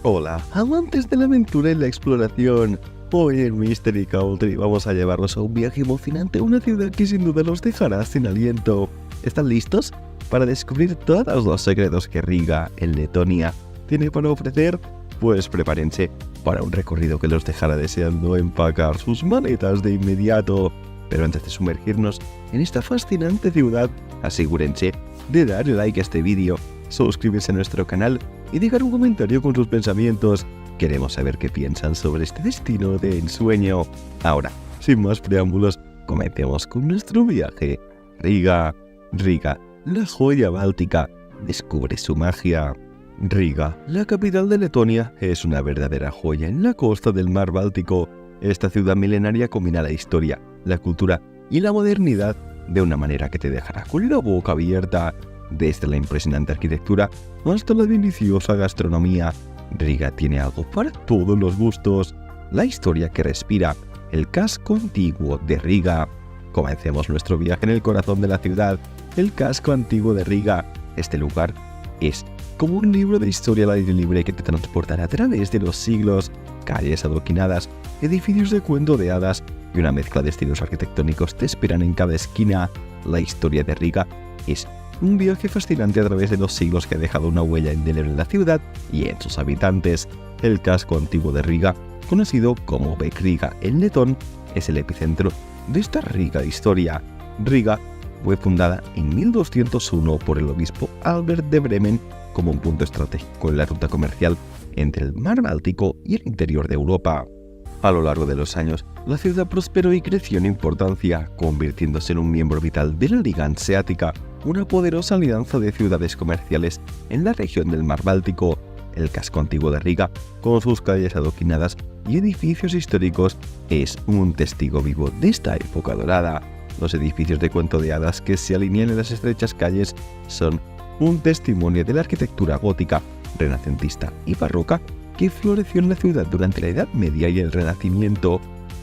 Hola, amantes de la aventura y la exploración. Hoy en Mystery Country vamos a llevarlos a un viaje emocionante a una ciudad que sin duda los dejará sin aliento. ¿Están listos para descubrir todos los secretos que Riga, en Letonia, tiene para ofrecer? Pues prepárense para un recorrido que los dejará deseando empacar sus maletas de inmediato. Pero antes de sumergirnos en esta fascinante ciudad, asegúrense de darle like a este vídeo, suscribirse a nuestro canal y dejar un comentario con sus pensamientos. Queremos saber qué piensan sobre este destino de ensueño. Ahora, sin más preámbulos, comencemos con nuestro viaje. Riga, la joya báltica, descubre su magia. Riga, la capital de Letonia, es una verdadera joya en la costa del mar Báltico. Esta ciudad milenaria combina la historia, la cultura y la modernidad de una manera que te dejará con la boca abierta. Desde la impresionante arquitectura hasta la deliciosa gastronomía, Riga tiene algo para todos los gustos. La historia que respira, el casco antiguo de Riga. Comencemos nuestro viaje en el corazón de la ciudad, el casco antiguo de Riga. Este lugar es como un libro de historia al aire libre que te transportará a través de los siglos. Calles adoquinadas, edificios de cuento de hadas y una mezcla de estilos arquitectónicos te esperan en cada esquina. La historia de Riga es un viaje fascinante a través de los siglos que ha dejado una huella indeleble en la ciudad y en sus habitantes. El casco antiguo de Riga, conocido como Bek Riga en letón, es el epicentro de esta rica historia. Riga fue fundada en 1201 por el obispo Albert de Bremen como un punto estratégico en la ruta comercial entre el mar Báltico y el interior de Europa. A lo largo de los años, la ciudad prosperó y creció en importancia, convirtiéndose en un miembro vital de la Liga Hanseática, una poderosa alianza de ciudades comerciales en la región del mar Báltico. El casco antiguo de Riga, con sus calles adoquinadas y edificios históricos, es un testigo vivo de esta época dorada. Los edificios de cuento de hadas que se alinean en las estrechas calles son un testimonio de la arquitectura gótica, renacentista y barroca que floreció en la ciudad durante la Edad Media y el Renacimiento.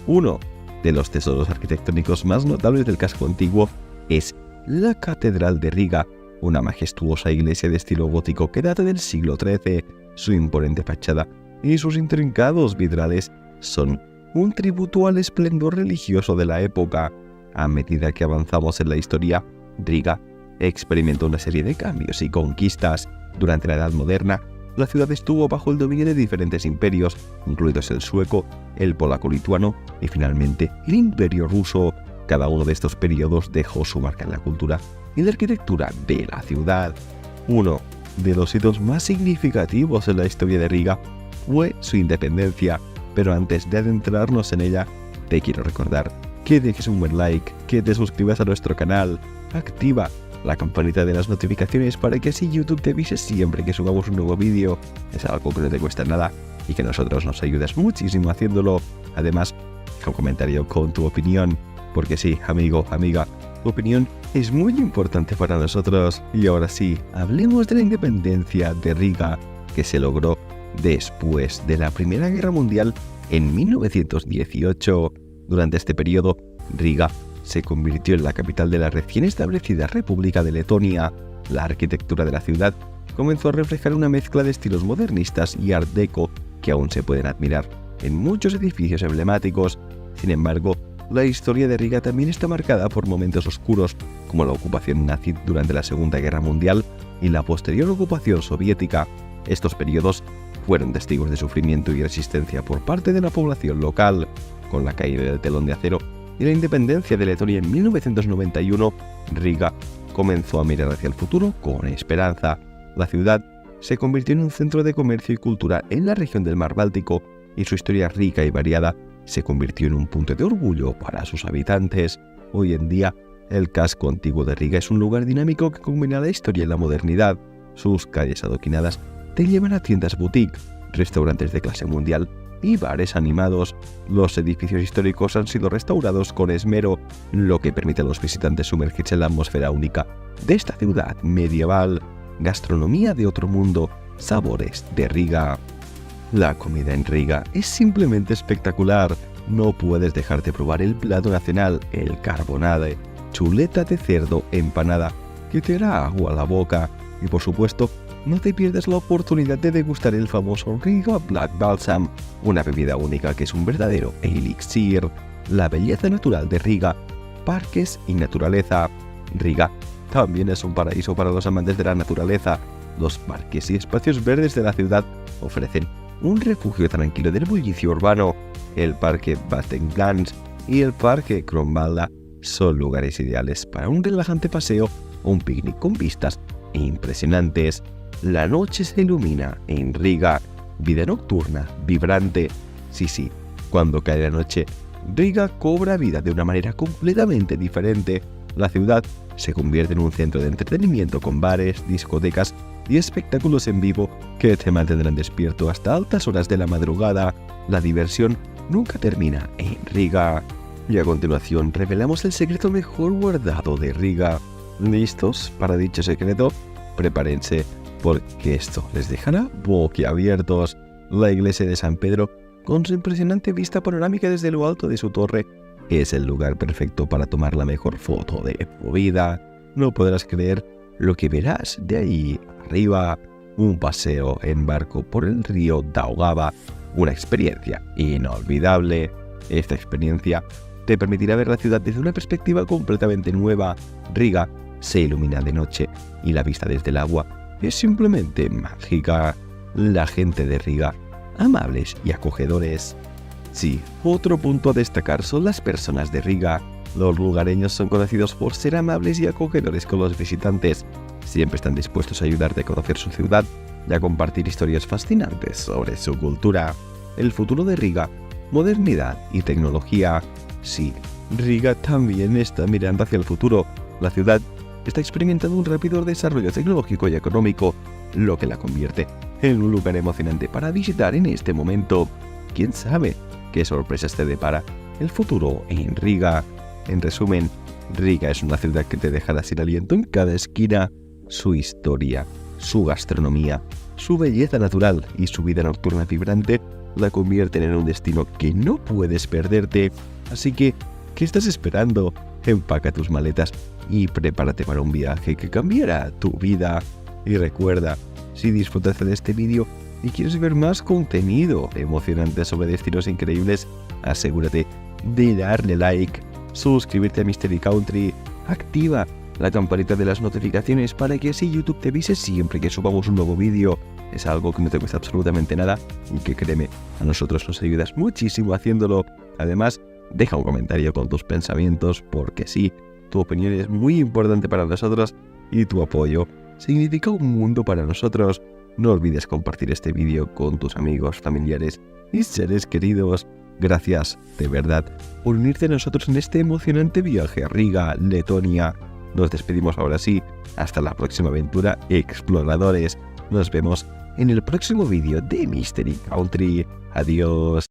Uno de los tesoros arquitectónicos más notables del casco antiguo es la Catedral de Riga, una majestuosa iglesia de estilo gótico que data del siglo XIII. Su imponente fachada y sus intrincados vitrales son un tributo al esplendor religioso de la época. A medida que avanzamos en la historia, Riga experimentó una serie de cambios y conquistas. Durante la Edad Moderna, la ciudad estuvo bajo el dominio de diferentes imperios, incluidos el sueco, el polaco-lituano y finalmente el imperio ruso. Cada uno de estos periodos dejó su marca en la cultura y la arquitectura de la ciudad. Uno de los hitos más significativos en la historia de Riga fue su independencia, pero antes de adentrarnos en ella, te quiero recordar que dejes un buen like, que te suscribas a nuestro canal, activa la campanita de las notificaciones para que así YouTube te avise siempre que subamos un nuevo vídeo. Es algo que no te cuesta nada y que a nosotros nos ayudas muchísimo haciéndolo. Además, deja un comentario con tu opinión, porque sí, amigo, amiga, tu opinión es muy importante para nosotros. Y ahora sí, hablemos de la independencia de Riga, que se logró después de la Primera Guerra Mundial en 1918. Durante este periodo, Riga se convirtió en la capital de la recién establecida República de Letonia. La arquitectura de la ciudad comenzó a reflejar una mezcla de estilos modernistas y art deco que aún se pueden admirar en muchos edificios emblemáticos. Sin embargo, la historia de Riga también está marcada por momentos oscuros, como la ocupación nazi durante la Segunda Guerra Mundial y la posterior ocupación soviética. Estos periodos fueron testigos de sufrimiento y resistencia por parte de la población local. Con la caída del telón de acero y la independencia de Letonia en 1991, Riga comenzó a mirar hacia el futuro con esperanza. La ciudad se convirtió en un centro de comercio y cultura en la región del mar Báltico y su historia rica y variada se convirtió en un punto de orgullo para sus habitantes. Hoy en día, el casco antiguo de Riga es un lugar dinámico que combina la historia y la modernidad. Sus calles adoquinadas te llevan a tiendas boutique, restaurantes de clase mundial y bares animados. Los edificios históricos han sido restaurados con esmero, lo que permite a los visitantes sumergirse en la atmósfera única de esta ciudad medieval. Gastronomía de otro mundo, sabores de Riga. La comida en Riga es simplemente espectacular. No puedes dejar de probar el plato nacional, el carbonade, chuleta de cerdo empanada, que te hará agua a la boca, y por supuesto, no te pierdas la oportunidad de degustar el famoso Riga Black Balsam, una bebida única que es un verdadero elixir, la belleza natural de Riga, parques y naturaleza. Riga también es un paraíso para los amantes de la naturaleza. Los parques y espacios verdes de la ciudad ofrecen un refugio tranquilo del bullicio urbano. El parque Vattenglans y el parque Kronvalda son lugares ideales para un relajante paseo o un picnic con vistas impresionantes. La noche se ilumina en Riga, vida nocturna, vibrante. Sí, cuando cae la noche, Riga cobra vida de una manera completamente diferente. La ciudad se convierte en un centro de entretenimiento con bares, discotecas y espectáculos en vivo que te mantendrán despierto hasta altas horas de la madrugada. La diversión nunca termina en Riga. Y a continuación revelamos el secreto mejor guardado de Riga. ¿Listos para dicho secreto? Prepárense, porque esto les dejará boquiabiertos. La iglesia de San Pedro, con su impresionante vista panorámica desde lo alto de su torre, es el lugar perfecto para tomar la mejor foto de tu vida. No podrás creer lo que verás de ahí arriba. Un paseo en barco por el río Daugava, una experiencia inolvidable. Esta experiencia te permitirá ver la ciudad desde una perspectiva completamente nueva. Riga se ilumina de noche y la vista desde el agua es simplemente mágica. La gente de Riga, amables y acogedores. Sí, otro punto a destacar son las personas de Riga. Los lugareños son conocidos por ser amables y acogedores con los visitantes. Siempre están dispuestos a ayudarte a conocer su ciudad y a compartir historias fascinantes sobre su cultura. El futuro de Riga, modernidad y tecnología. Sí, Riga también está mirando hacia el futuro. La ciudad está experimentando un rápido desarrollo tecnológico y económico, lo que la convierte en un lugar emocionante para visitar en este momento. ¿Quién sabe qué sorpresas te depara el futuro en Riga? En resumen, Riga es una ciudad que te dejará sin aliento en cada esquina. Su historia, su gastronomía, su belleza natural y su vida nocturna vibrante la convierten en un destino que no puedes perderte. Así que, ¿qué estás esperando? Empaca tus maletas y prepárate para un viaje que cambiará tu vida. Y recuerda, si disfrutaste de este vídeo y quieres ver más contenido emocionante sobre destinos increíbles, asegúrate de darle like, suscribirte a Mystery Country, activa la campanita de las notificaciones para que así YouTube te avise siempre que subamos un nuevo vídeo. Es algo que no te cuesta absolutamente nada y que, créeme, a nosotros nos ayudas muchísimo haciéndolo. Además, deja un comentario con tus pensamientos, porque sí, tu opinión es muy importante para nosotros y tu apoyo significa un mundo para nosotros. No olvides compartir este vídeo con tus amigos, familiares y seres queridos. Gracias, de verdad, por unirte a nosotros en este emocionante viaje a Riga, Letonia. Nos despedimos ahora sí. Hasta la próxima aventura, exploradores. Nos vemos en el próximo vídeo de Mystery Country. Adiós.